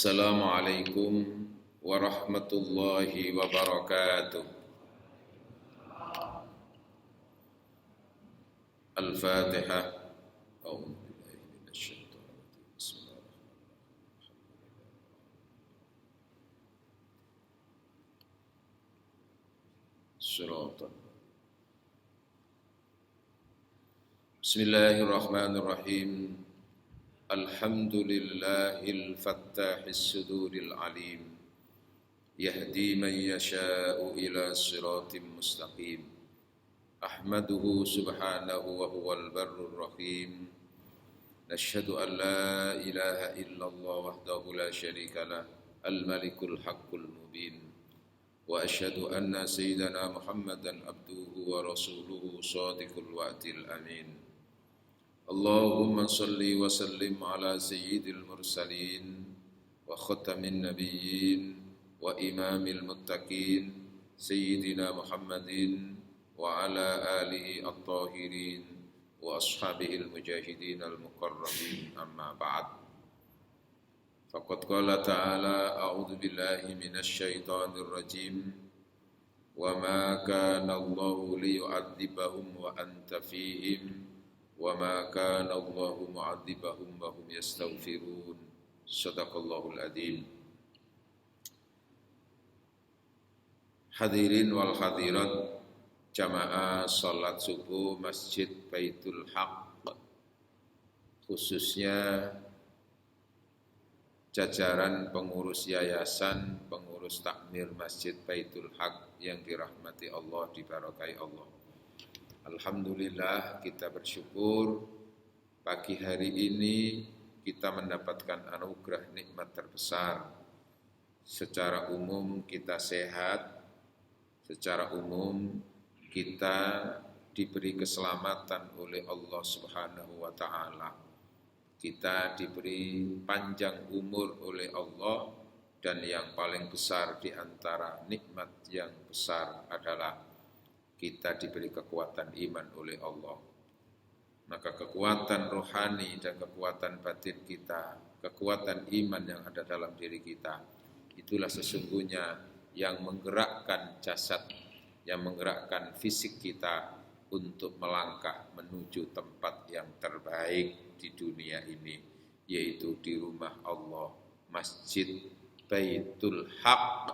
Assalamualaikum warahmatullahi wabarakatuh. Al-Fatihah. A'udzu billahi minasyaitonir rajim. Bismillahirrahmanirrahim. Bismillahirrahmanirrahim. Alhamdulillahil fattahis suduril alim, yahdi man yasha'u ila siratim mustaqim. Ahmaduhu subhanahu wa huwal barrur rahim. Nashhadu an la ilaha illallah wahdahu la syarika lah, al-malikul haqqul mubin. Wa ashhadu anna sayyidana Muhammadan abduhu wa rasuluhu shadiqul wa'dil amin. Allahumma salli wa sallim ala sayyidil mursalin wa khatamin nabiyyin wa imamil muttaqin sayyidina Muhammadin wa ala alihi at-tahirin wa ashabihil mujahidin al-mukarramin, amma ba'd. Faqad qala ta'ala a'udzu billahi minasy syaithanir rajim wa ma kana Allahu liyu'adzibahum wa anta fihim wa ma kana Allahu mu'adzibahum wa hum yastaghfirun. Shadaqallahul adzim. Hadirin wal hadirat jamaah salat subuh Masjid Baitul Haq, khususnya jajaran pengurus yayasan, pengurus takmir Masjid Baitul Haq yang dirahmati Allah, diberkahi Allah. Alhamdulillah, kita bersyukur pagi hari ini kita mendapatkan anugerah nikmat terbesar. Secara umum kita sehat, secara umum kita diberi keselamatan oleh Allah Subhanahu wa ta'ala. Kita diberi panjang umur oleh Allah, dan yang paling besar di antara nikmat yang besar adalah kita diberi kekuatan iman oleh Allah. Maka kekuatan rohani dan kekuatan batin kita, kekuatan iman yang ada dalam diri kita, itulah sesungguhnya yang menggerakkan jasad, yang menggerakkan fisik kita untuk melangkah menuju tempat yang terbaik di dunia ini, yaitu di rumah Allah, Masjid Baitul Haq,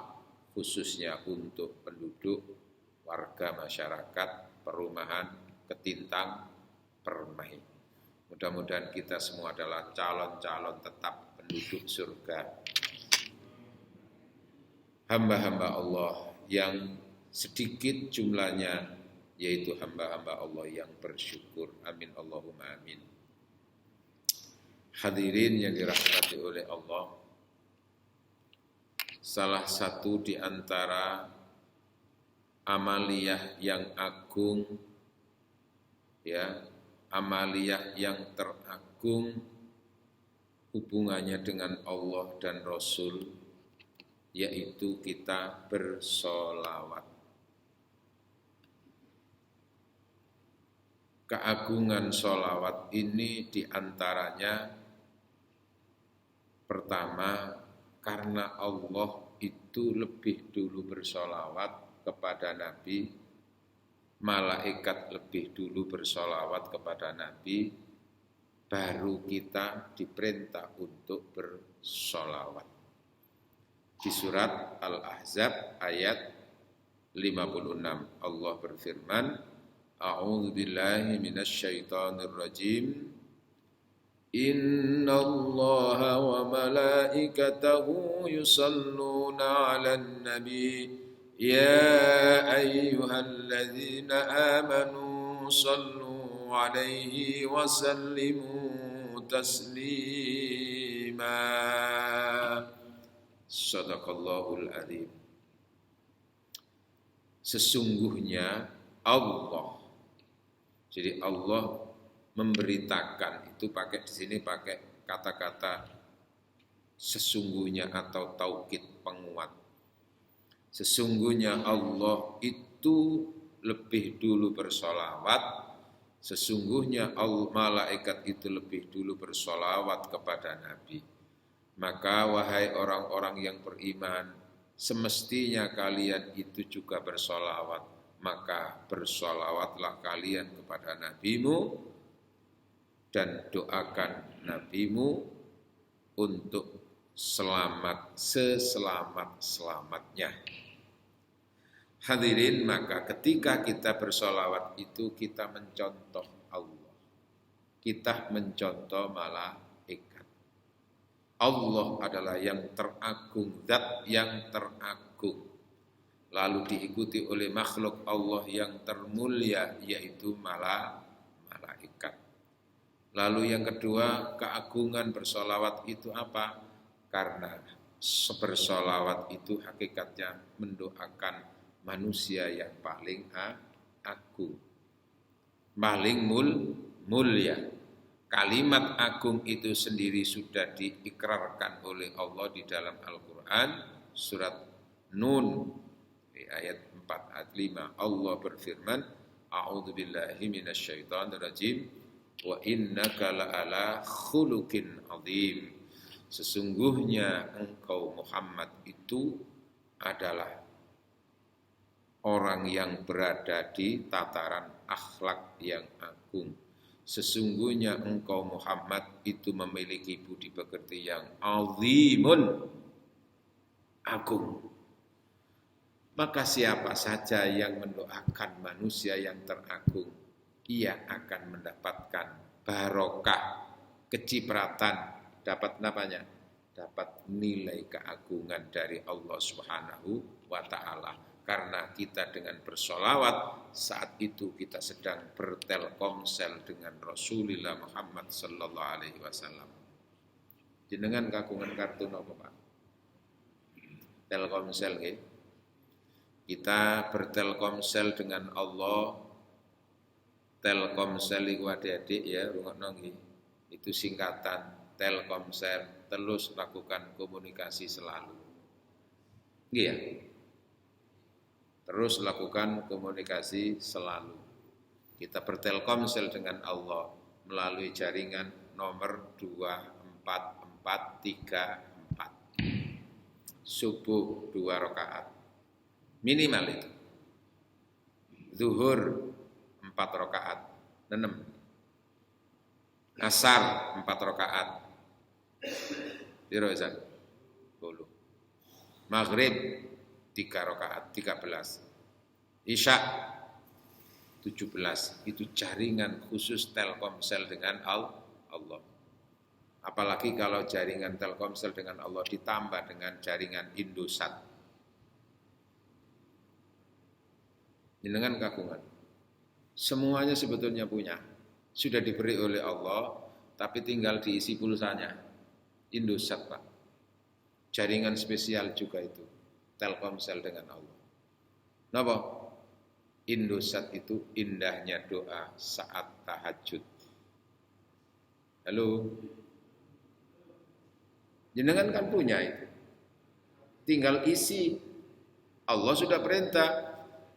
khususnya untuk penduduk warga masyarakat perumahan Ketintang Permai. Mudah-mudahan kita semua adalah calon-calon tetap penduduk surga, hamba-hamba Allah yang sedikit jumlahnya, yaitu hamba-hamba Allah yang bersyukur. Amin Allahumma amin. Hadirin yang dirahmati oleh Allah, salah satu di antara amaliyah yang agung, ya, amaliyah yang teragung hubungannya dengan Allah dan Rasul, yaitu kita bersolawat. Keagungan solawat ini diantaranya pertama, karena Allah itu lebih dulu bersolawat kepada Nabi, malaikat lebih dulu bersolawat kepada Nabi, baru kita diperintah untuk bersolawat. Di surat Al-Ahzab ayat 56 Allah berfirman, A'udzu billahi minasy syaithanir rajim. Innallaha wa malaikatahu yusalluna 'alan nabi ya ayyuhalladzina amanu sallu 'alaihi wa sallimu taslima. Shadaqallahul adzim. Sesungguhnya Allah, jadi Allah memberitakan, itu pakai di sini pakai kata-kata sesungguhnya atau taukid penguat. Sesungguhnya Allah itu lebih dulu bersolawat, sesungguhnya malaikat itu lebih dulu bersolawat kepada Nabi. Maka wahai orang-orang yang beriman, semestinya kalian itu juga bersolawat. Maka bersolawatlah kalian kepada nabimu dan doakan nabimu untuk selamat seselamat-selamatnya. Hadirin, maka ketika kita bersolawat itu kita mencontoh Allah. Kita mencontoh malaikat. Allah adalah yang teragung, zat yang teragung. Lalu diikuti oleh makhluk Allah yang termulia, yaitu malaikat. Lalu yang kedua, keagungan bersolawat itu apa? Karena bersolawat itu hakikatnya mendoakan manusia yang paling agung, paling mulia. Kalimat agung itu sendiri sudah diikrarkan oleh Allah di dalam Al-Quran surat Nun di ayat 4 ayat 5. Allah berfirman, A'udzubillahi minasyaitonirrajim, wa innaka la'ala khuluqin azim. Sesungguhnya engkau Muhammad itu adalah orang yang berada di tataran akhlak yang agung. Sesungguhnya engkau Muhammad itu memiliki budi pekerti yang azimun, agung. Maka siapa saja yang mendoakan manusia yang teragung, ia akan mendapatkan barokah, kecipratan, dapat namanya, dapat nilai keagungan dari Allah Subhanahu wa ta'ala. Karena kita dengan bersolawat, saat itu kita sedang bertelkomsel dengan Rasulullah Muhammad sallallahu alaihi wasallam. Jenengan kagungan kartu napa, Pak? Telkomsel nggih. Kita bertelkomsel dengan Allah. Telkomsel iku adik-adik ya, rungokno nggih. Itu singkatan Telkomsel, terus lakukan komunikasi selalu. Nggih ya? Terus lakukan komunikasi selalu. Kita bertelkomsel dengan Allah melalui jaringan nomor 24434. Subuh 2 rakaat. Minimal itu. Zuhur 4 rakaat. 6. Asar 4 rakaat. Piro Zan? 10. Maghrib 3 rakaat, 13. Isya 17. Itu jaringan khusus Telkomsel dengan Allah. Apalagi kalau jaringan Telkomsel dengan Allah ditambah dengan jaringan Indosat. Jenengan kagungan. Semuanya sebetulnya punya. Sudah diberi oleh Allah, tapi tinggal diisi pulsanya. Indosat, Pak. Jaringan spesial juga itu. Telkomsel dengan Allah. Napa? Indosat itu indahnya doa saat tahajud. Halo. Jenengan kan punya itu. Tinggal isi. Allah sudah perintah.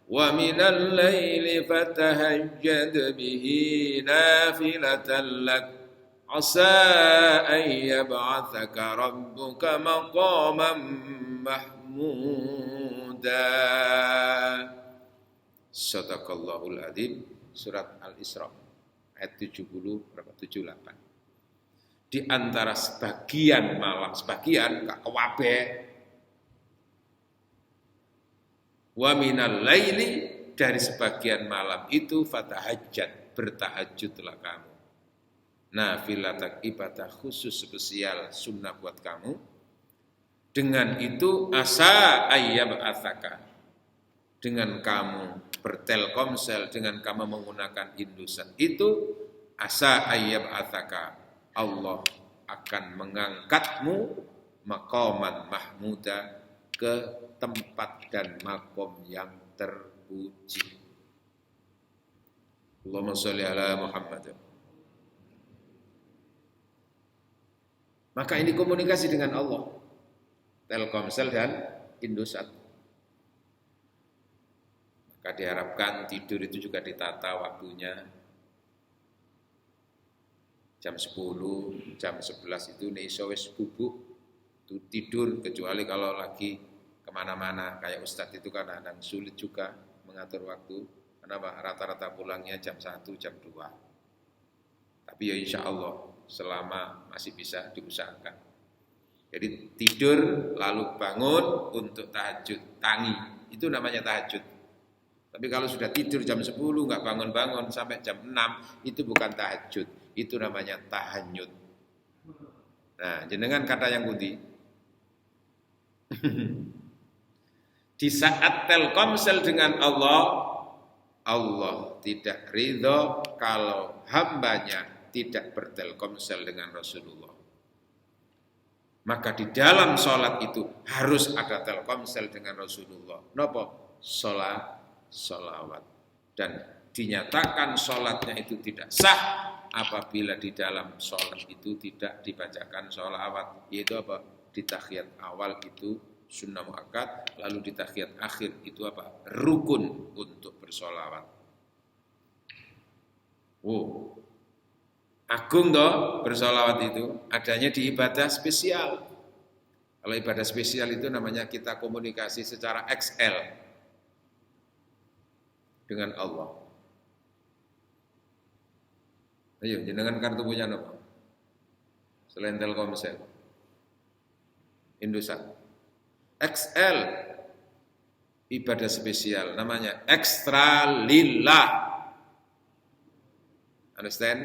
Wa minal laili fatahajjad bihi nafilatan lak asa an yab'atsaka rabbuka maqaman mahmuda. Shadaqallahul adzim. Surat Al-Isra ayat 70 berapa? 78. Di antara sebagian malam, sebagian gak kabeh. Wa minal laili, dari sebagian malam itu fatahajjat, bertahajudlah kamu. Nafilatak, ibadah khusus spesial sunnah buat kamu. Dengan itu asa ayyab athaka, dengan kamu bertelkomsel, dengan kamu menggunakan Indosat itu asa ayyab athaka, Allah akan mengangkatmu maqaman mahmuda, ke tempat dan makom yang terpuji. Allahumma sholli ala Muhammad. Maka ini komunikasi dengan Allah. Telkomsel dan Indosat. Maka diharapkan tidur itu juga ditata waktunya. Jam 10, jam 11 itu iso wis bubuk, tidur, kecuali kalau lagi kemana-mana kayak Ustadz itu kan kadang sulit juga mengatur waktu. Kenapa? Rata-rata pulangnya jam 1, jam 2. Tapi ya insya Allah selama masih bisa diusahakan. Jadi tidur lalu bangun untuk tahajud, tangi, itu namanya tahajud. Tapi kalau sudah tidur jam 10 nggak bangun-bangun sampai jam 6, itu bukan tahajud, itu namanya tahanyut. Nah, jenengan kata yang putih. Di saat telkomsel dengan Allah tidak ridho kalau hambanya tidak bertelkomsel dengan Rasulullah. Maka di dalam sholat itu harus ada telkomsel dengan Rasulullah. Nopo? Sholawat. Dan dinyatakan sholatnya itu tidak sah apabila di dalam sholat itu tidak dibacakan sholawat. Yaitu apa? Di tahiyat awal itu sunnah muakkad, lalu di tahiyat akhir itu apa? Rukun untuk bersolawat. Agung toh bersolawat itu, adanya di ibadah spesial. Kalau ibadah spesial itu namanya kita komunikasi secara XL dengan Allah. Ayo, jenengan kartu punya apa? Selain Telkomsel, Indosat. XL ibadah spesial namanya ekstra lillah. Understand?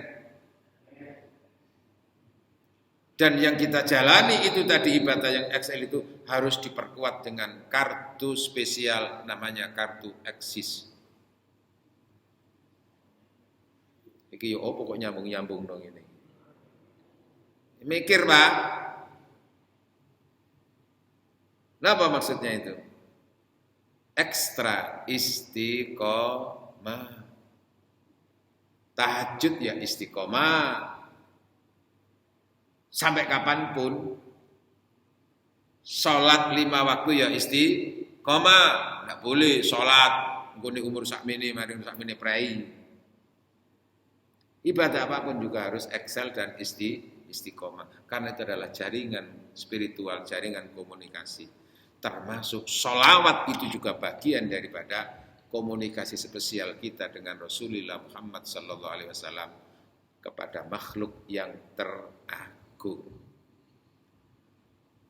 Dan yang kita jalani itu tadi ibadah yang XL itu harus diperkuat dengan kartu spesial namanya kartu eksis. Iki yo opo kok nyambung-nyambung dong ini. Mikir, Pak. Apa maksudnya itu? Ekstra istiqomah. Tahajud ya istiqomah. Sampai kapanpun. Sholat 5 waktu ya istiqomah. Nggak boleh sholat. Ngene umur sakmene, mari sakmene prei. Ibadah apapun juga harus excel dan istiqomah. Karena itu adalah jaringan spiritual, jaringan komunikasi. Termasuk sholawat itu juga bagian daripada komunikasi spesial kita dengan Rasulullah Muhammad SAW kepada makhluk yang teragung.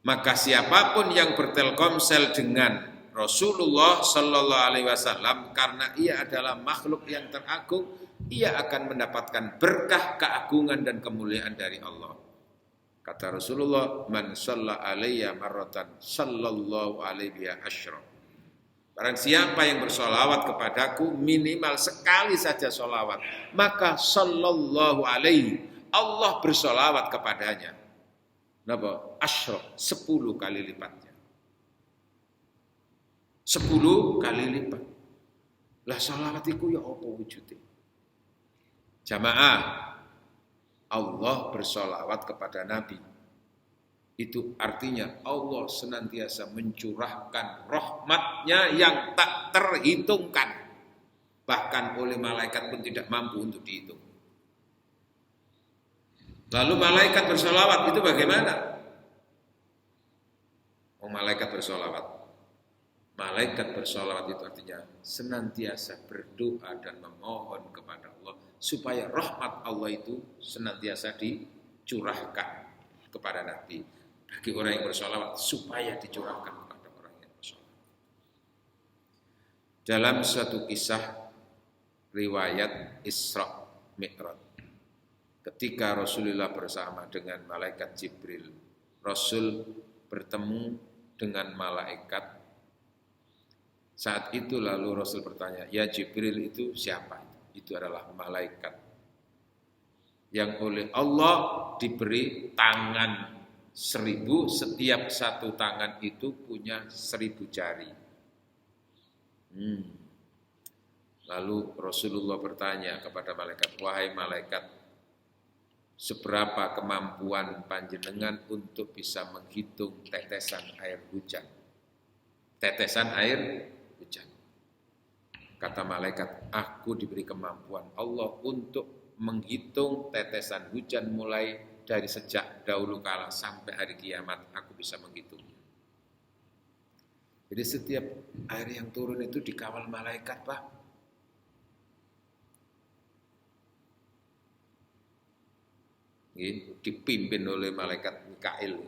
Maka siapapun yang bertelkomsel dengan Rasulullah SAW karena ia adalah makhluk yang teragung, ia akan mendapatkan berkah, keagungan dan kemuliaan dari Allah. Kata Rasulullah, man shalla alayya marratan sallallahu alaihi asyra. Barang siapa yang bersolawat kepadaku minimal sekali saja solawat, maka sallallahu alaihi, Allah bersolawat kepadanya. Napa? Asyra, 10 kali lipatnya. 10 kali lipat. Lah solawat itu ya apa wujudnya? Jamaah, Allah bersolawat kepada Nabi. Itu artinya Allah senantiasa mencurahkan rahmatnya yang tak terhitungkan. Bahkan oleh malaikat pun tidak mampu untuk dihitung. Lalu malaikat bersolawat itu bagaimana? Malaikat bersolawat. Malaikat bersolawat itu artinya senantiasa berdoa dan memohon kepada Allah supaya rahmat Allah itu senantiasa dicurahkan kepada Nabi bagi orang yang bersolawat, supaya dicurahkan kepada orang yang bersolawat. Dalam suatu kisah riwayat Isra Mi'raj, ketika Rasulullah bersama dengan malaikat Jibril, Rasul bertemu dengan malaikat. Saat itu lalu Rasul bertanya, ya Jibril itu siapa? Itu adalah malaikat yang oleh Allah diberi tangan 1000, setiap satu tangan itu punya 1000 jari. Lalu Rasulullah bertanya kepada malaikat, wahai malaikat, seberapa kemampuan panjenengan untuk bisa menghitung tetesan air hujan? Tetesan air hujan. Kata malaikat, aku diberi kemampuan Allah untuk menghitung tetesan hujan mulai dari sejak dahulu kala sampai hari kiamat aku bisa menghitungnya. Jadi setiap air yang turun itu dikawal malaikat, Pak. Dipimpin oleh malaikat Mikail.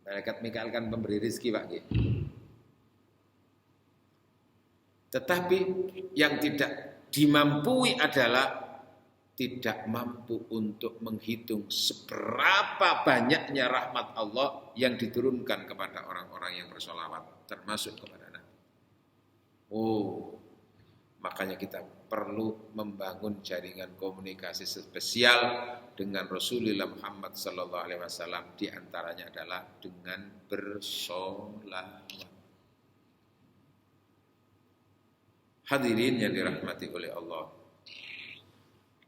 Malaikat Mikail kan pemberi rezeki, Pak. Tetapi yang tidak dimampui adalah tidak mampu untuk menghitung seberapa banyaknya rahmat Allah yang diturunkan kepada orang-orang yang bersolawat, termasuk kepada Nabi. Makanya kita perlu membangun jaringan komunikasi spesial dengan Rasulullah Muhammad SAW. Di antaranya adalah dengan bersolawat. Hadirin yang dirahmati oleh Allah.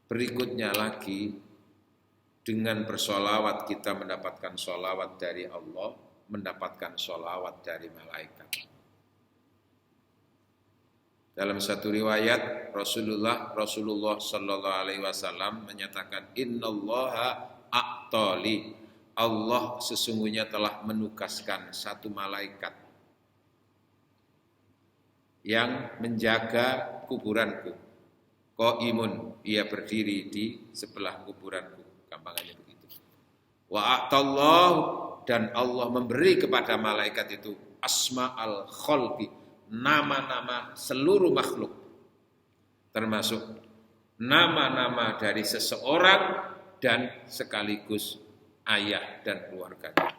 Berikutnya lagi, dengan bersolawat kita mendapatkan solawat dari Allah, mendapatkan solawat dari malaikat. Dalam satu riwayat Rasulullah Sallallahu Alaihi Wasallam menyatakan, Innallaha a'tali, Allah sesungguhnya telah menugaskan satu malaikat yang menjaga kuburanku. Qaimun, ia berdiri di sebelah kuburanku, gampangannya begitu. Wa a'tallahu, dan Allah memberi kepada malaikat itu asma'al khalqi, nama-nama seluruh makhluk, termasuk nama-nama dari seseorang dan sekaligus ayah dan keluarganya.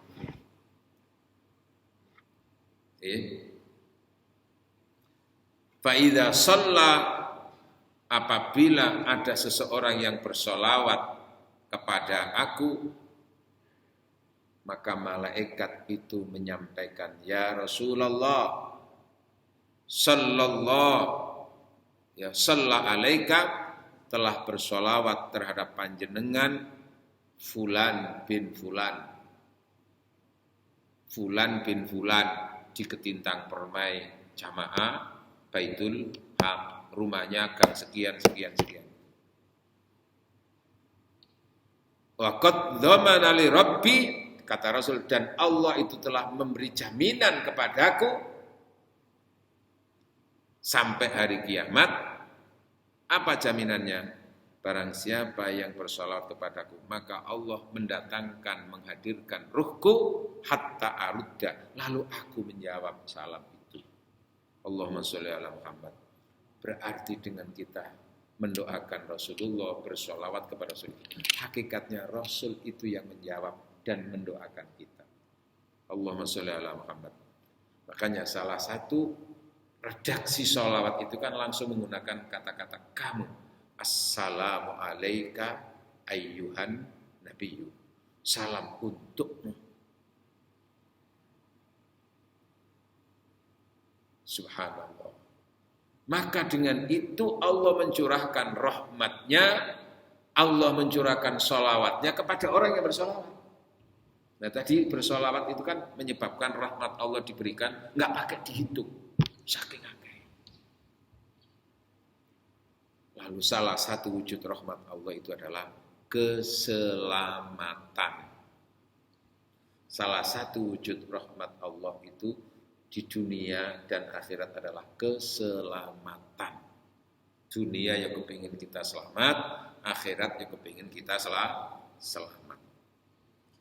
Fa idza shalla, apabila ada seseorang yang bersolawat kepada aku, maka malaikat itu menyampaikan, ya Rasulullah sallallahu ya salla alaika, telah bersolawat terhadap panjenengan fulan bin fulan, fulan bin fulan di Ketintang Permai Jamaah Baitul Haq, rumahnya gang sekian. Waqad dhamana li rabbi, kata Rasul, dan Allah itu telah memberi jaminan kepadaku sampai hari kiamat. Apa jaminannya? Barang siapa yang bersolawat kepadaku, maka Allah menghadirkan ruhku hatta arudda, lalu aku menjawab salam itu. Allahumma sholli ala Muhammad. Berarti dengan kita mendoakan Rasulullah, bersolawat kepada Rasul, hakikatnya Rasul itu yang menjawab dan mendoakan kita. Allahumma sholli ala Muhammad. Makanya salah satu redaksi sholawat itu kan langsung menggunakan kata-kata kamu. Assalamu alayka ayyuhan nabiyyu. Salam untukmu. Subhanallah. Maka dengan itu Allah mencurahkan rahmatnya, Allah mencurahkan sholawatnya kepada orang yang bersolawat. Nah tadi bersolawat itu kan menyebabkan rahmat Allah diberikan, nggak pakai dihitung, saking akeh. Lalu salah satu wujud rahmat Allah itu adalah keselamatan. Salah satu wujud rahmat Allah itu di dunia dan akhirat adalah keselamatan. Dunia yang kepingin kita selamat, akhirat yang kepingin kita selamat.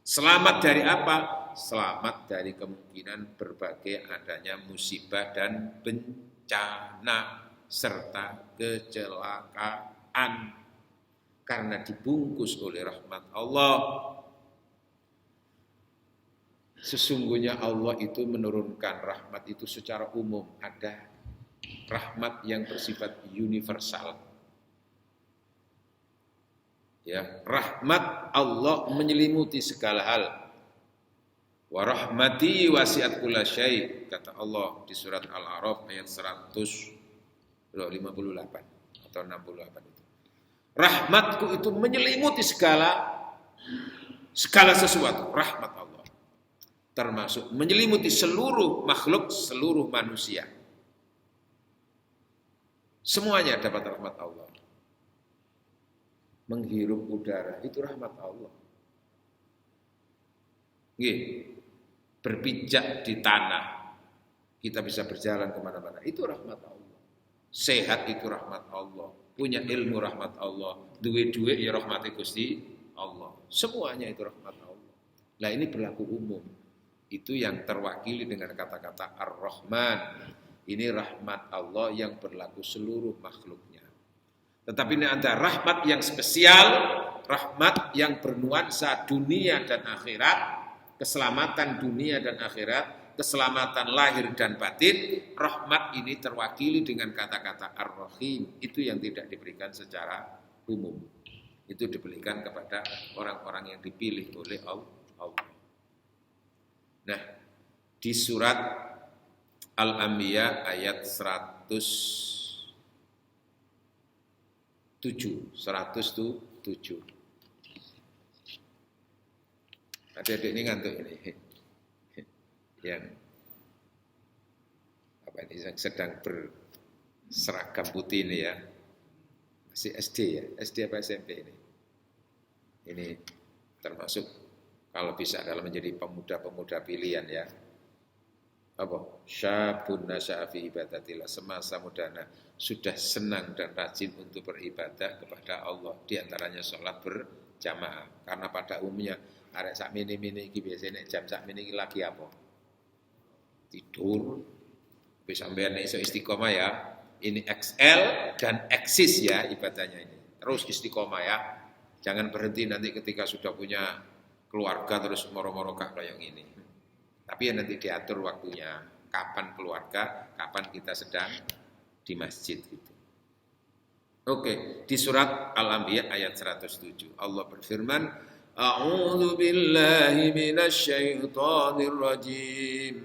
Selamat dari apa? Selamat dari kemungkinan berbagai adanya musibah dan bencana serta kecelakaan. Karena dibungkus oleh rahmat Allah. Sesungguhnya Allah itu menurunkan rahmat itu secara umum. Ada rahmat yang bersifat universal. Ya, rahmat Allah menyelimuti segala hal. Wa rahmati wasi'at kulla syai', kata Allah di surat Al-A'raf ayat 158 atau 68 itu. Rahmatku itu menyelimuti segala sesuatu, rahmat Allah. Termasuk menyelimuti seluruh makhluk, seluruh manusia. Semuanya dapat rahmat Allah. Menghirup udara itu rahmat Allah. nggih, berpijak di tanah, kita bisa berjalan kemana-mana, itu rahmat Allah. Sehat itu rahmat Allah, punya ilmu rahmat Allah, duwe-duwe ya rahmati Gusti Allah. Semuanya itu rahmat Allah. Nah ini berlaku umum. Itu yang terwakili dengan kata-kata Ar-Rahman. Ini rahmat Allah yang berlaku seluruh makhluknya. Tetapi ini ada rahmat yang spesial, rahmat yang bernuansa dunia dan akhirat, keselamatan dunia dan akhirat, keselamatan lahir dan batin. Rahmat ini terwakili dengan kata-kata Ar-Rahim. Itu yang tidak diberikan secara umum. Itu diberikan kepada orang-orang yang dipilih oleh Allah. Nah, di surat Al-Anbiya ayat 107. Adik-adik ini ngantuk ini. Yang apa ini yang sedang berseragam putih ini ya. Masih SD ya, SD apa SMP ini? Ini termasuk kalau bisa adalah menjadi pemuda-pemuda pilihan ya. Apa? Syabun nasya'a fi ibadatillah, semasa mudanya sudah senang dan rajin untuk beribadah kepada Allah, di antaranya sholat berjamaah. Karena pada umumnya arek sak mini-mini iki biasanya jam sak mini iki lagi apa? Tidur. Tapi sampean nek iso istiqomah ya. Ini XL dan eksis ya ibadahnya ini. Terus istiqomah ya. Jangan berhenti nanti ketika sudah punya keluarga terus moro-moro kayak ini. Tapi ya nanti diatur waktunya, kapan keluarga, kapan kita sedang di masjid gitu. Oke, di surat Al-Anbiya ayat 107 Allah berfirman, A'udzu billahi minasyaitonir rajim.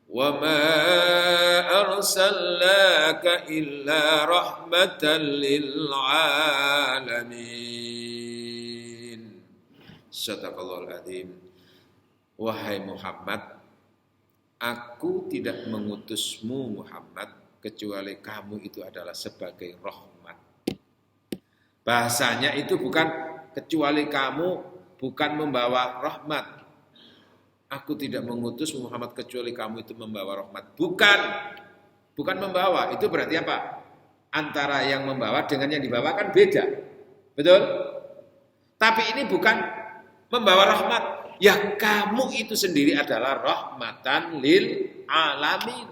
Wa ma arsalnaka illa rahmatan lil alamin. Shadaqallahul adzim. Wahai Muhammad, aku tidak mengutusmu Muhammad kecuali kamu itu adalah sebagai rahmat. Bahasanya itu bukan kecuali kamu bukan membawa rahmat. Aku tidak mengutus Muhammad kecuali kamu itu membawa rahmat. Bukan membawa. Itu berarti apa? Antara yang membawa dengan yang dibawa kan beda. Betul? Tapi ini bukan membawa rahmat. Ya kamu itu sendiri adalah rahmatan lil alamin.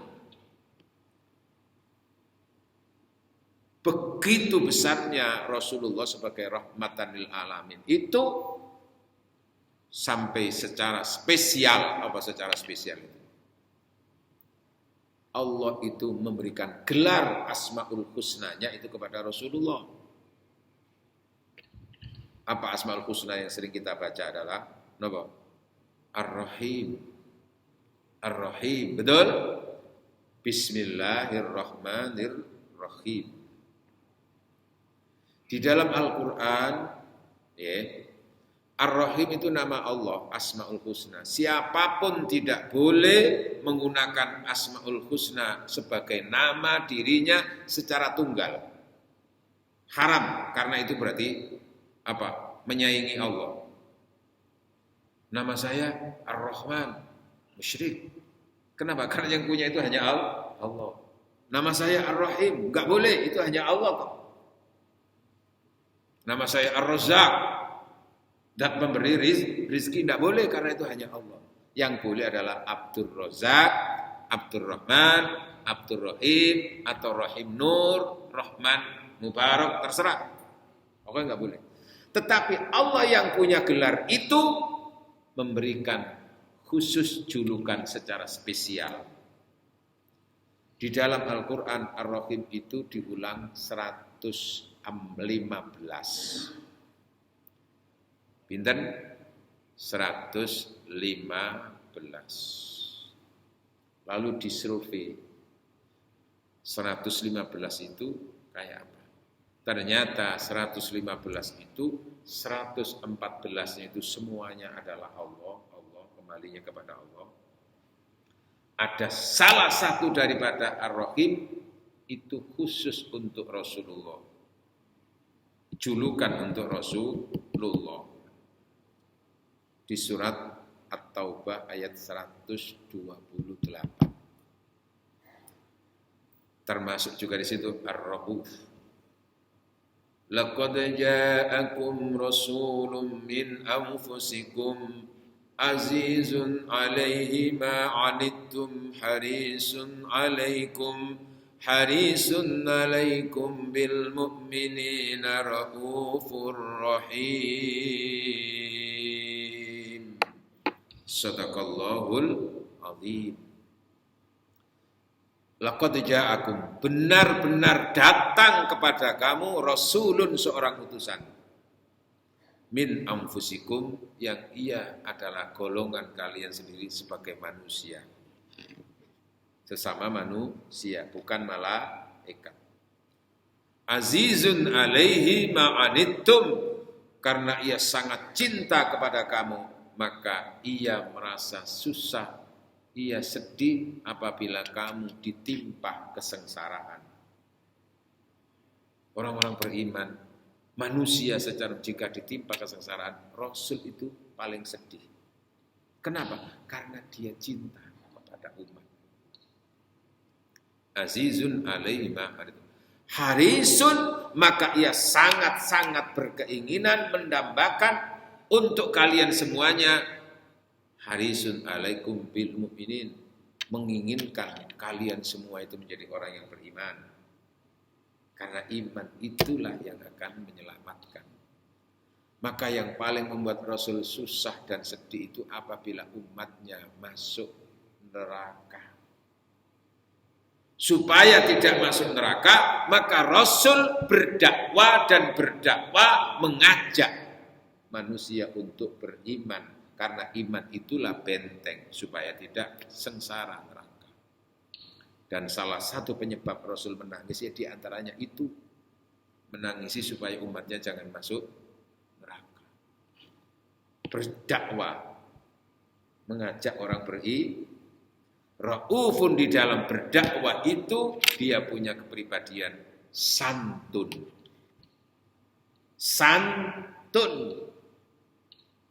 Begitu besarnya Rasulullah sebagai rahmatan lil alamin. Itu sampai secara spesial. Apa secara spesial itu? Allah itu memberikan gelar Asmaul Husnanya itu kepada Rasulullah. Apa Asmaul Husna yang sering kita baca adalah apa? Ar-Rahim. Ar-Rahim, betul? Bismillahirrahmanirrahim. Di dalam Al-Qur'an ya, Ar-Rahim itu nama Allah, Asmaul Husna. Siapapun tidak boleh menggunakan Asmaul Husna sebagai nama dirinya secara tunggal. Haram, karena itu berarti apa? Menyaingi Allah. Nama saya Ar-Rahman, musyrik. Kenapa? Karena yang punya itu hanya Allah. Nama saya Ar-Rahim, enggak boleh, itu hanya Allah kok. Nama saya Ar-Razzaq, dan memberi rizki enggak boleh karena itu hanya Allah. Yang boleh adalah Abdur Razzaq, Abdur Rahman, Abdur Rahim, atau Rahim Nur, Rahman Mubarak, terserah. Pokoknya enggak boleh. Tetapi Allah yang punya gelar itu memberikan khusus julukan secara spesial. Di dalam Al-Quran Ar-Rahim itu diulang 115. Pinten? 115. Lalu disurvei 115 itu kayak apa? Ternyata 115 itu 114-nya itu semuanya adalah Allah, kembalinya kepada Allah. Ada salah satu daripada Ar-Rahim itu khusus untuk Rasulullah. Julukan untuk Rasulullah. Di surat At-Taubah ayat 128. Termasuk juga di situ Ar-Rauf. Laqad ja'akum rasulun min anfusikum azizun 'alaihi ma 'anittum harisun 'alaikum bil mu'minina raufur rahim. Shadaqallahul azim. Laqad ja'akum, benar-benar datang kepada kamu rasulun, seorang utusan, min anfusikum, yang ia adalah golongan kalian sendiri sebagai manusia. Sesama manusia, bukan malaikat. Azizun alaihi ma'anittum, karena ia sangat cinta kepada kamu, maka ia merasa susah, ia sedih apabila kamu ditimpa kesengsaraan. Orang-orang beriman, manusia secara jika ditimpa kesengsaraan, Rasul itu paling sedih. Kenapa? Karena dia cinta kepada umat. Azizun alaihi ma'anittum. Harisun, maka ia sangat-sangat berkeinginan mendambakan untuk kalian semuanya. Harisun alaikum bil mu'minin, menginginkan kalian semua itu menjadi orang yang beriman. Karena iman itulah yang akan menyelamatkan. Maka yang paling membuat Rasul susah dan sedih itu apabila umatnya masuk neraka. Supaya tidak masuk neraka, maka Rasul berdakwah mengajak manusia untuk beriman, karena iman itulah benteng supaya tidak sengsara neraka. Dan salah satu penyebab Rasul menangis ya diantaranya itu, menangisi supaya umatnya jangan masuk neraka. Berdakwah, mengajak orang beriman. Raufun, di dalam berdakwah itu dia punya kepribadian santun. Santun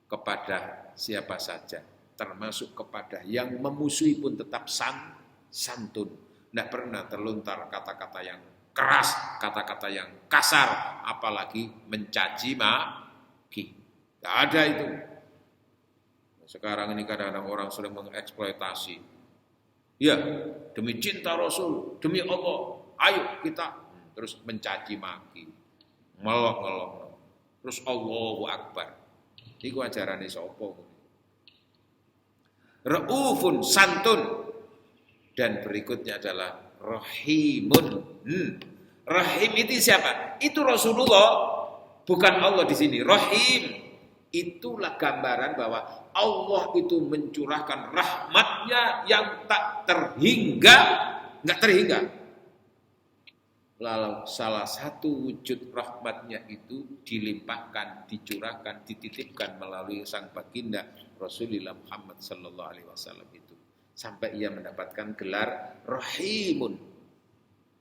kepada siapa saja, termasuk kepada yang memusuhi pun tetap santun. Tidak pernah terlontar kata-kata yang keras, kata-kata yang kasar, apalagi mencaci maki. Tidak ada itu. Sekarang ini kadang-kadang orang sering mengeksploitasi. Ya, demi cinta Rasul, demi Allah, ayo kita terus mencaci maki, melok-melok, terus Allahu Akbar. Iku ajarane sapa? Raufun, santun, dan berikutnya adalah rahimun. Rahim itu siapa? Itu Rasulullah, bukan Allah di sini. Rahim itulah gambaran bahwa Allah itu mencurahkan rahmatnya yang tak terhingga, nggak terhingga. Lalu salah satu wujud rahmatnya itu dilimpahkan, dicurahkan, dititipkan melalui sang baginda Rasulullah Muhammad sallallahu alaihi wasallam itu, sampai ia mendapatkan gelar Rahimun.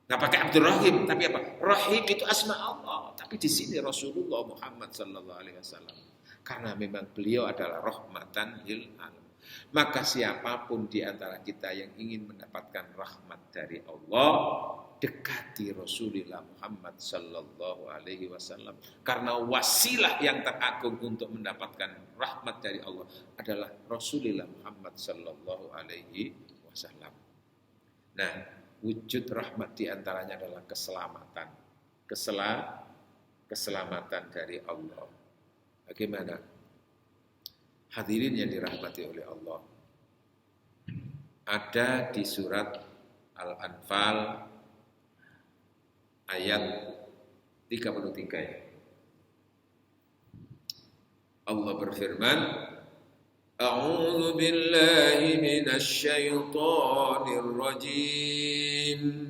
Nggak pakai Abdul Rahim, tapi apa? Rahim itu asma Allah, tapi di sini Rasulullah Muhammad sallallahu alaihi wasallam. Karena memang beliau adalah rahmatan lil alamin. Maka siapapun di antara kita yang ingin mendapatkan rahmat dari Allah, dekati Rasulullah Muhammad sallallahu alaihi wasallam. Karena wasilah yang teragung untuk mendapatkan rahmat dari Allah adalah Rasulullah Muhammad sallallahu alaihi wasallam. Nah, wujud rahmat di antaranya adalah keselamatan. Keselamatan dari Allah. Bagaimana? Hadirin yang dirahmati oleh Allah. Ada di surat Al-Anfal ayat 33 ya. Allah berfirman, A'udzu billahi minasy syaithanir rajim.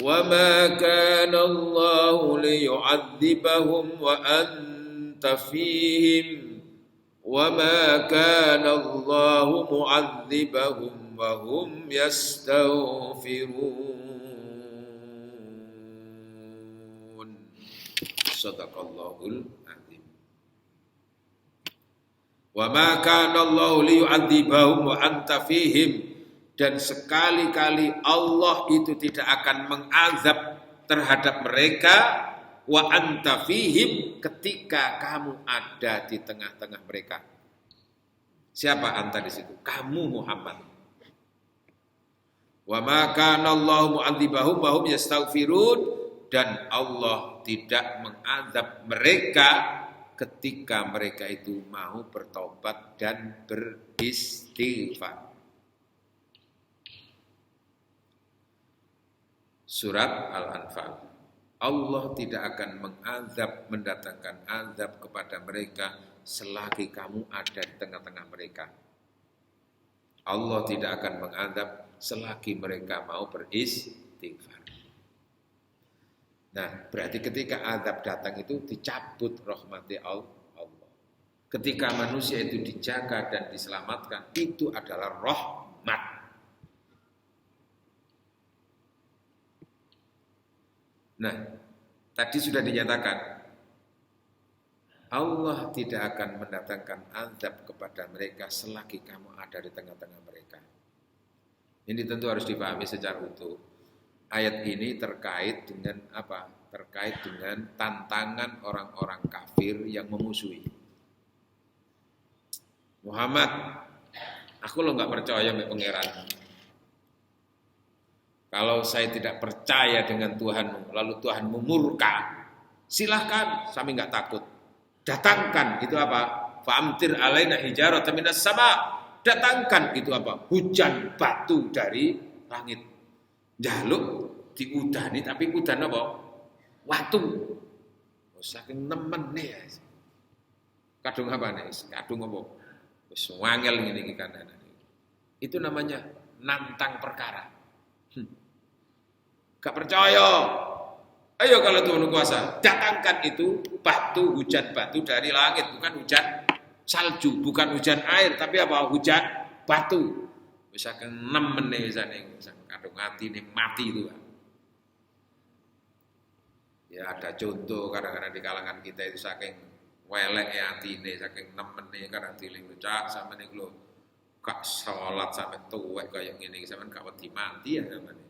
وَمَا كَانَ اللَّهُ لِيُعَذِّبَهُمْ وَأَنْتَ فِيهِمْ وَمَا كَانَ اللَّهُ مُعَذِّبَهُمْ وَهُمْ يَسْتَغْفِرُونَ. 'Shadaqallahul 'azim. Wa ma kana Allahu liyu'adzibahum wa anta fihim, dan sekali-kali Allah itu tidak akan mengazab terhadap mereka wa anta fihim, ketika kamu ada di tengah-tengah mereka. Siapa anta di situ? Kamu Muhammad. Wa ma kana Allahu mu'adzibahum wa hum yastaghfirun, dan Allah tidak mengazab mereka ketika mereka itu mau bertobat dan beristighfar. Surat Al-Anfal. Allah tidak akan mendatangkan azab kepada mereka selagi kamu ada di tengah-tengah mereka. Allah tidak akan mengazab selagi mereka mau beristighfar. Nah, berarti ketika azab datang itu dicabut rahmati Allah. Ketika manusia itu dijaga dan diselamatkan, itu adalah rahmat. Nah, tadi sudah dinyatakan Allah tidak akan mendatangkan azab kepada mereka selagi kamu ada di tengah-tengah mereka. Ini tentu harus dipahami secara utuh. Ayat ini terkait dengan apa? Terkait dengan tantangan orang-orang kafir yang memusuhi Muhammad. Aku lo nggak percaya sama pangeran. Kalau saya tidak percaya dengan Tuhanmu, lalu Tuhanmu murka, silahkan, kami nggak takut. Datangkan itu apa? Fa'amtir alaina hijaratan minas sama. Datangkan itu apa? Hujan batu dari langit. Jaluk diudani, tapi udan apa? Watu. Saking nemen nih ya. Kadung apa nih? Kadung apa? Wis wangel ngene iki kandhane. Itu namanya nantang perkara. Gak percaya. Ayo kalau Tuhan kuasa, datangkan itu batu, hujan batu dari langit, bukan hujan salju, bukan hujan air, tapi apa? Hujan batu. Wis saking nemen nih wisane. Kadung hati ini mati itu. Ya ada contoh kadang-kadang di kalangan kita itu saking welek hati ini, saking nemen nih kan hati ini cak sama nih lo gak sholat sampai tuwek kayak gini, sama gak wedi mati ya sama nih.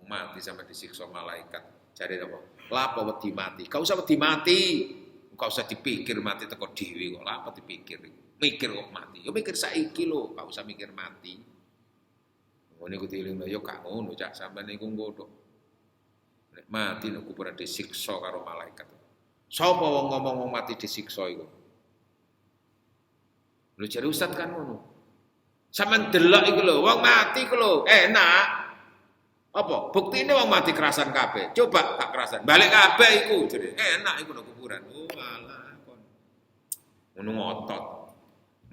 Mati sama disiksa malaikat. Cari apa? Lapo wedi mati. Gak usah wedi mati. Gak usah dipikir mati teko dhewe kok. Lapo dipikir. Mikir kok mati. Yo mikir saiki lho, gak usah mikir mati. Ngene ku tiling yo gak ngono cak sampean niku nggodhok. Nek mati nek kuburan disiksa karo malaikat. Sapa wong ngomong mati disiksa iku? Lho jare ustaz kan ngono. Sampeyan delok iku lho, wong mati iku lho, enak. Apa? Buktine wong mati kerasan kabeh. Coba gak kerasan, balik kabeh iku jare enak iku nek kuburan. Oh alah kon. Ngono ngotot.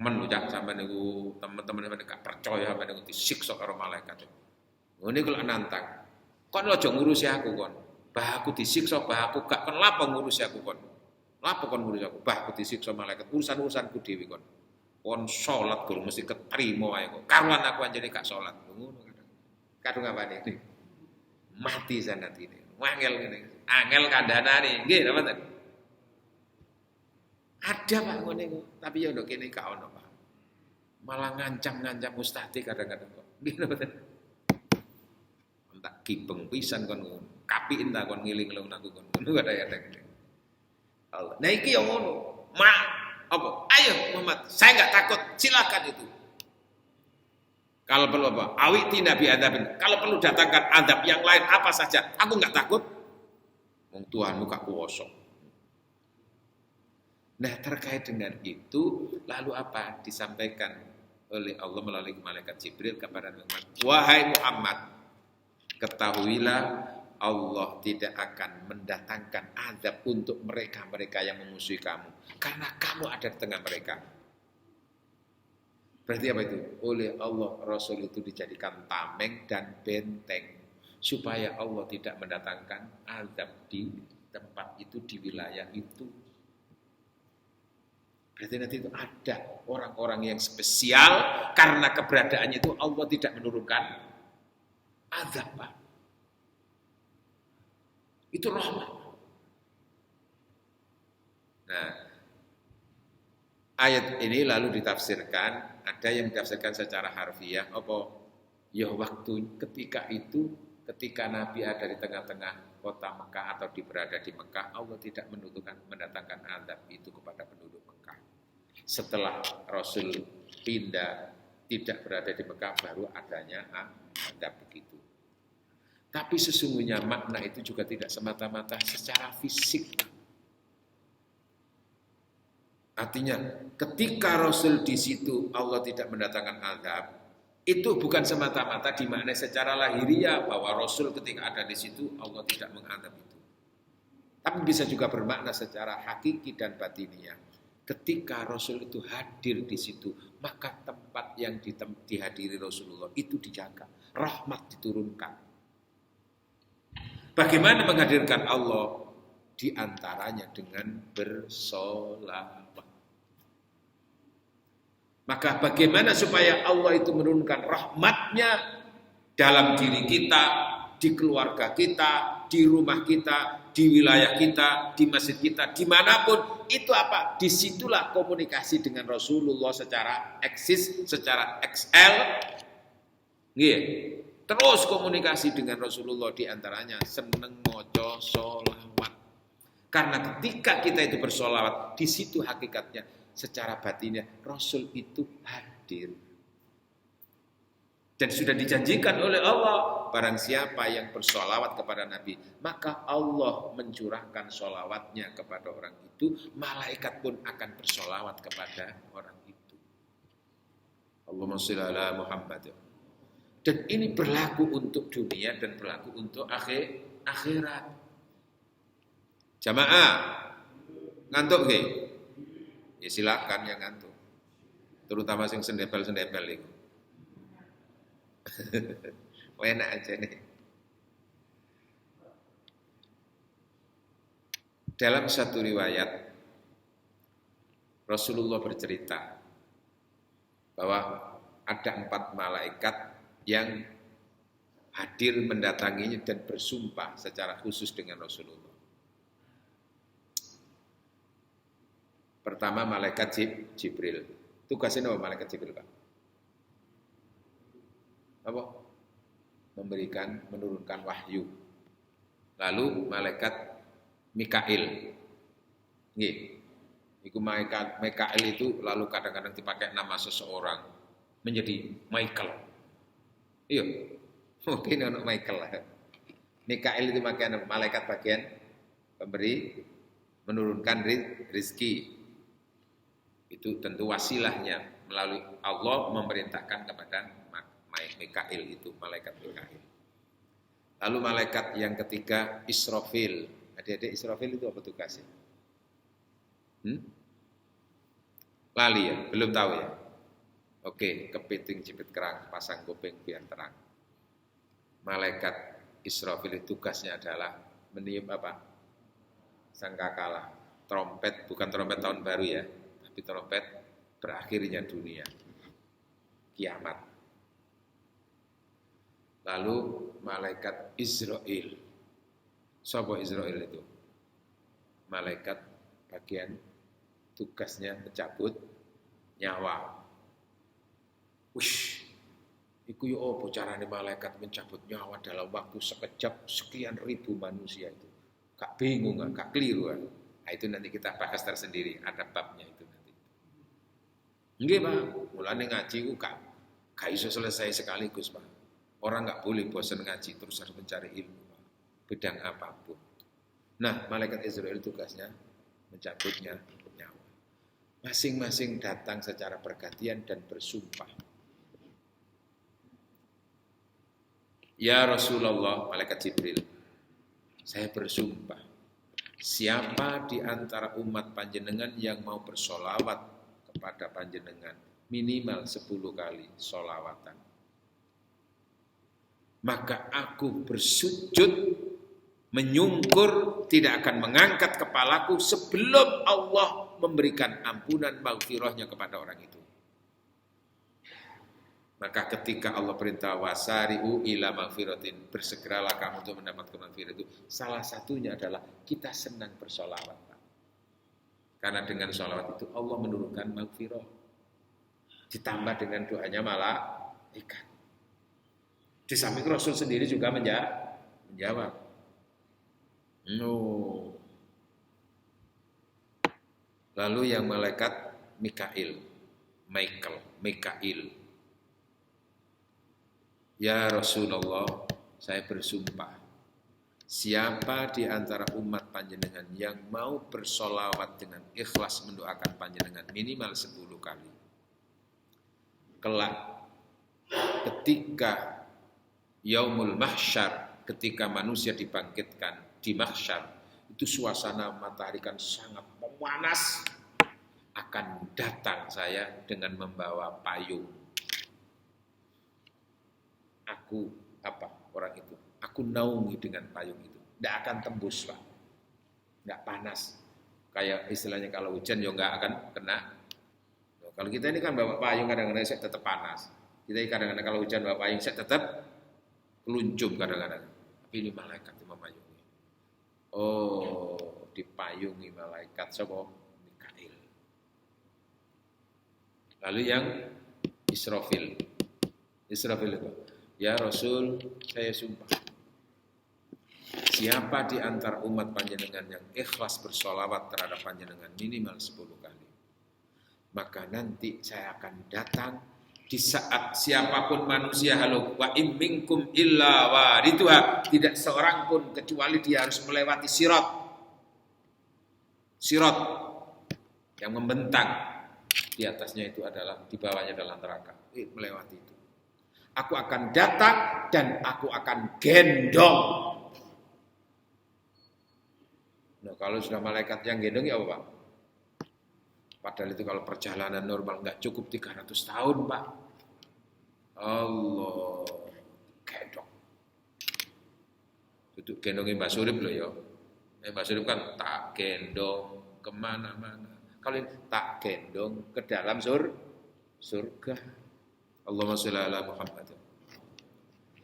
Men ucap sampean niku teman-teman sampean gak percaya sampean niku disiksa karo malaikat. Ngene iku lak nantang. Kon aja ngurusi aku kon. Bah aku disiksa, bah aku gak kon lapo ngurusi aku kon. Lapo kon ngurusi aku? Bah aku disiksa malaikat, urusan-urusanku dhewe kon. Kon salat guru mesti ketrima wae kok. Karuan aku anjene gak salat. Ngono kadung apa nih? Mati sanat ini. Wangel ngene. Angel kandhanane. Nggih, napa ten? Ada Pak ngene kok, tapi ya ndok kene gak ono, Pak. Malah ngancam-ngancam ustadi kadang-kadang kok. Nggih napa ten? Tak kibeng pisan kon ngono. Kapiin ta kon ngiling-eling aku kon. Ngono ada. Allah. Nah iki yang ngono. Apa? Ayo Muhammad, saya enggak takut. Silakan itu. Kalau perlu apa? Awiti nabi adzabin. Kalau perlu datangkan azab yang lain apa saja. Aku enggak takut. Wong Tuhanmu gak kuwasa. Nah, terkait dengan itu, lalu apa disampaikan oleh Allah melalui malaikat Jibril kepada Muhammad? Wahai Muhammad, ketahuilah Allah tidak akan mendatangkan azab untuk mereka-mereka yang memusuhi kamu. Karena kamu ada di tengah mereka. Berarti apa itu? Oleh Allah, Rasul itu dijadikan tameng dan benteng. Supaya Allah tidak mendatangkan azab di tempat itu, di wilayah itu. Berarti nanti itu ada orang-orang yang spesial. Karena keberadaannya itu Allah tidak menurunkan azab, Pak. Itu rahmat. Nah, ayat ini lalu ditafsirkan, ada yang ditafsirkan secara harfiah, apa? Ya waktu ketika itu, ketika Nabi ada di tengah-tengah kota Mekah atau berada di Mekah, Allah tidak mendatangkan azab itu kepada penduduk Mekah. Setelah Rasul pindah, tidak berada di Mekah, baru adanya azab begitu. Tapi sesungguhnya makna itu juga tidak semata-mata secara fisik. Artinya, ketika Rasul di situ Allah tidak mendatangkan azab, itu bukan semata-mata dimaknai secara lahiriah bahwa Rasul ketika ada di situ Allah tidak mengadab itu. Tapi bisa juga bermakna secara hakiki dan batiniah. Ketika Rasul itu hadir di situ, maka tempat yang dihadiri Rasulullah itu dijaga, rahmat diturunkan. Bagaimana menghadirkan Allah? Di antaranya dengan bersolawat. Maka bagaimana supaya Allah itu menurunkan rahmatnya dalam diri kita, di keluarga kita, di rumah kita, di wilayah kita, di masjid kita, dimanapun, itu apa? Disitulah komunikasi dengan Rasulullah secara eksis, secara XL. Terus komunikasi dengan Rasulullah, di antaranya seneng moco sholawat. Karena ketika kita itu bersolawat, di situ hakikatnya secara batinnya Rasul itu hadir. Dan sudah dijanjikan oleh Allah, barang siapa yang bersolawat kepada Nabi, maka Allah mencurahkan solawatnya kepada orang itu, malaikat pun akan bersolawat kepada orang itu. Allahumma sholli ala Muhammad. Dan ini berlaku untuk dunia dan berlaku untuk akhirat. Jamaah, ngantuk nggih? Ya silakan yang ngantuk. Terutama yang sendepel-sendepel itu. Enak aja nih. Dalam satu riwayat Rasulullah bercerita bahwa ada 4 malaikat yang hadir mendatanginya dan bersumpah secara khusus dengan Rasulullah. Pertama malaikat Jibril. Tugasnya apa malaikat Jibril, Pak? Apa? Menurunkan wahyu. Lalu malaikat Mikail. Nggih. Iku malaikat Mikail itu lalu kadang-kadang dipakai nama seseorang menjadi Michael. Iya. Mungkin untuk Michael lah. Mikail itu malaikat bagian pemberi menurunkan rezeki. Itu tentu wasilahnya melalui Allah memerintahkan kepada Mikail itu, malaikat Mikail. Lalu malaikat yang ketiga Israfil. Adik-adik Israfil itu apa tugasnya? Lali ya? Belum tahu ya? Oke, kepiting jepit kerang, pasang kuping biar terang. Malaikat Israfil itu tugasnya adalah meniup apa? Sangkakala. Trompet, bukan trompet tahun baru ya. Tapi trompet berakhirnya dunia, kiamat. Lalu malaikat Israel. Siapa Israel itu? Malaikat bagian tugasnya mencabut nyawa. Iku yo apa carane malaikat mencabut nyawa dalam waktu sekejap sekian ribu manusia itu. Kak bingung, kak keliru. Nah, itu nanti kita bahas tersendiri, ada babnya itu. Nggih, Pak. Mulane ngaji ku gak iso selesai sekaligus, Pak. Orang enggak boleh bosan ngaji terus harus mencari ilmu, Pak. Bidang apapun. Nah, malaikat Israel tugasnya mencabutnya nyawa. Masing-masing datang secara bergantian dan bersumpah. Ya Rasulullah, malaikat Jibril, saya bersumpah, siapa di antara umat panjenengan yang mau bersolawat kepada panjenengan minimal 10 kali solawatan, maka aku bersujud menyungkur tidak akan mengangkat kepalaku sebelum Allah memberikan ampunan maghfirahnya kepada orang itu. Maka ketika Allah perintah wasari'u ila maghfiratin, bersegeralah kamu untuk mendapatkan maghfirah itu, salah satunya adalah kita senang bersolawat. Karena dengan sholawat itu Allah menurunkan maghfirah. Ditambah dengan doanya malaikat. Di samping Rasul sendiri juga menjawab. No. Lalu yang malaikat Mikail. Ya Rasulullah, saya bersumpah, siapa di antara umat panjenengan yang mau bersolawat dengan ikhlas mendoakan panjenengan minimal 10 kali. Kelak ketika Yaumul Mahsyar, ketika manusia dibangkitkan di mahsyar, itu suasana matahari kan sangat memanas. Akan datang saya dengan membawa payung. Orang itu? Aku naungi dengan payung itu. Tidak akan tembus, Pak. Tidak panas. Kayak istilahnya kalau hujan ya nggak akan kena. Kalau kita ini kan bawa payung kadang-kadang saya tetap panas. Kita kadang-kadang kalau hujan bawa payung saya tetap keluncum kadang-kadang. Tapi ini malaikat yang memayungi. Oh, dipayungi malaikat siapa? Mikail. Lalu yang Israfil itu, ya Rasul, saya sumpah, siapa di antara umat panjenengan yang ikhlas bersolawat terhadap panjenengan minimal 10 kali, maka nanti saya akan datang di saat siapapun manusia, halo wa in minkum illa waridhuha, tidak seorang pun kecuali dia harus melewati sirat yang membentang. Di atasnya itu adalah, di bawahnya adalah neraka. Melewati itu. Aku akan datang dan aku akan gendong. Nah, kalau sudah malaikat yang gendong ya apa, Pak? Padahal itu kalau perjalanan normal nggak cukup 300 tahun, Pak. Allah, gendong. Itu gendongin Mbak Surip loh ya. Mbak Surip kan tak gendong kemana-mana. Kalau tak gendong ke dalam surga. Allahumma sholli ala Muhammad.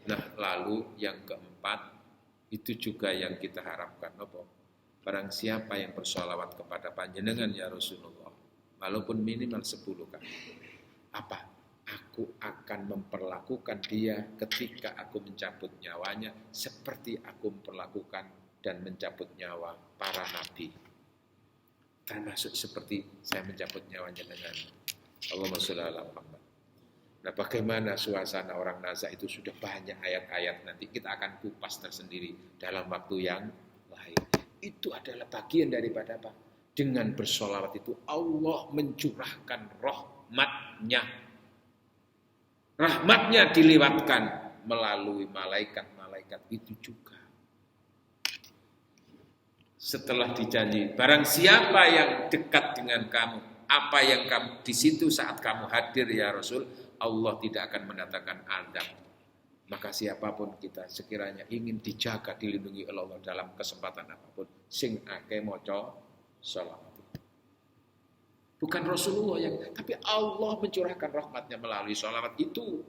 Nah, lalu yang keempat, itu juga yang kita harapkan. Barang siapa yang bersolawat kepada panjenengan ya Rasulullah, walaupun minimal 10 kali. Aku akan memperlakukan dia ketika aku mencabut nyawanya seperti aku memperlakukan dan mencabut nyawa para nabi. Termasuk seperti saya mencabut nyawanya dengan Allahumma sholli ala Muhammad. Nah, bagaimana suasana orang nazar itu sudah banyak ayat-ayat, nanti kita akan kupas tersendiri dalam waktu yang lain. Itu adalah bagian daripada apa? Dengan bersolawat itu Allah mencurahkan rahmatnya. Rahmatnya dilewatkan melalui malaikat-malaikat itu juga. Setelah dijanji, barang siapa yang dekat dengan kamu, apa yang kamu di situ saat kamu hadir ya Rasul, Allah tidak akan mendatangkan azab. Maka siapapun kita sekiranya ingin dijaga, dilindungi oleh Allah dalam kesempatan apapun, sing ake maca sholawat. Bukan Rasulullah yang, tapi Allah mencurahkan rahmatnya melalui sholawat itu.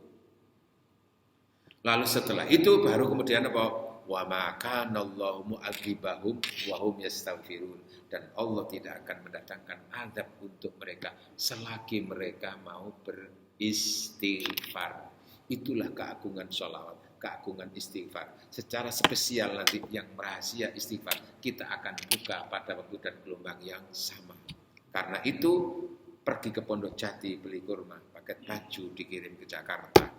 Lalu setelah itu baru kemudian apa? Wa ma kana Allahu mu'adzibahum wa hum yastaghfirun, dan Allah tidak akan mendatangkan azab untuk mereka selagi mereka mau beristighfar. Itulah keagungan sholawat, keagungan istighfar. Secara spesial nanti yang rahasia istighfar kita akan buka pada waktu dan gelombang yang sama. Karena itu pergi ke Pondok Jati beli kurma, paket baju dikirim ke Jakarta.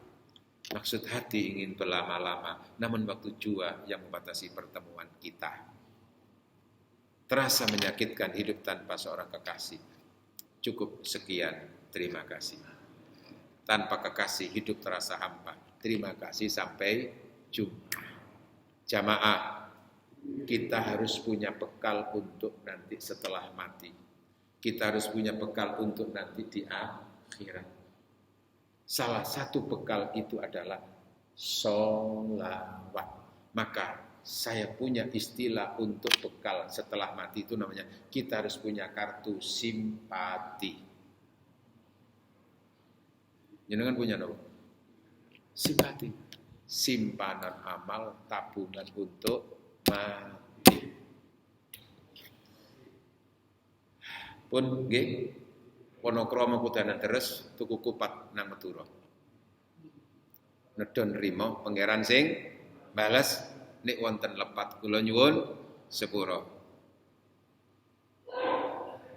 Maksud hati ingin berlama-lama, namun waktu jua yang membatasi pertemuan kita. Terasa menyakitkan hidup tanpa seorang kekasih. Cukup sekian, terima kasih. Tanpa kekasih hidup terasa hampa. Terima kasih, sampai jumpa. Jamaah, kita harus punya bekal untuk nanti setelah mati. Kita harus punya bekal untuk nanti di akhirat. Salah satu bekal itu adalah sholawat. Maka saya punya istilah untuk bekal setelah mati itu namanya, kita harus punya kartu simpati. Jenengan punya apa? Simpati. Simpanan amal, tabungan untuk mati. Pun nggih Wonokrama kudanan deres tuku kupat nang Madura. Nedon rimo pangeran sing bales nek wonten lepat kula nyuwun sepura.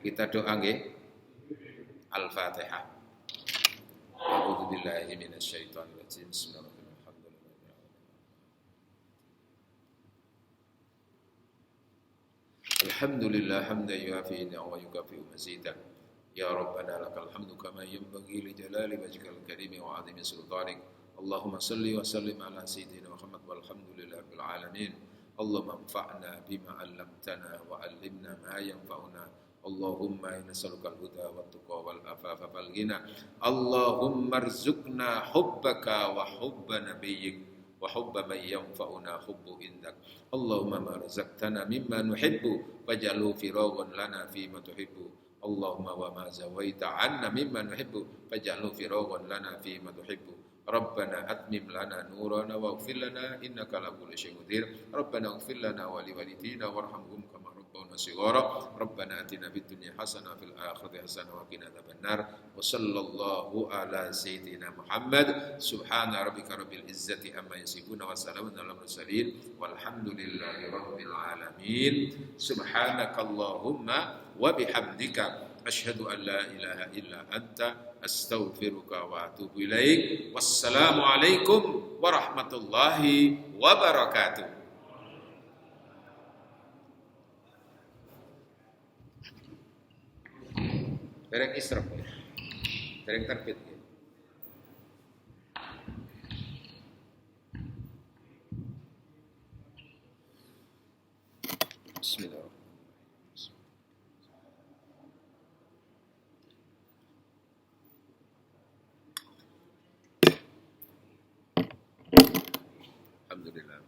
Kita doa nggih. Al-Fatihah. A'udzu billahi minasyaitonir rajim. Bismillahirrahmanirrahim. Alhamdulillah hamdan yuafi wa yukafi mazidah. Ya Rabbana lakal hamdu kama yanbaghi li jalali wajhikal karim wa 'azimi sultanik. Allahumma salli wa sallim ala sayyidina Muhammad walhamdulillahi rabbil alamin. Allahumma anfa'na bima 'allamtana wa 'allimna ma yanfa'una. Allahumma inna nas'aluka al-huda wa tuqa wal afafa wal ghina. Allahumma rzuqna hubbaka wa hubba nabiyyik wa hubba man yanfa'una hubbu indak. Allahumma ma razaqtana mimma nuhibbu waj'alhu firaghan lana fima tuhibbu. Allahumma wa ma zawaita 'anna mimma nuhibbu waj'alhu firaghan lana fima tuhibbu. Rabbana atmim lana nurana waghfir lana innaka ala kulli syai'in qadir. Rabbana ighfir lana wa liwalidina warhamhum kama rabbauna shighara. Rabbana atina fid dunya hasanah wa fil akhirati hasanah wa qina adzabannar. Wa sallallahu ala sayyidina Muhammad. Subhana rabbika rabbil izzati amma yasifun wa salamun alal mursalin walhamdulillahi rabbil alamin. Subhanakallahumma wa bihamdika asyhadu an la ilaha illa anta astaghfiruka wa atubu ilaik. Wassalamualaikum warahmatullahi wabarakatuh. Dereng israf ya. Dereng terbit ya. Bismillah. Alhamdulillah.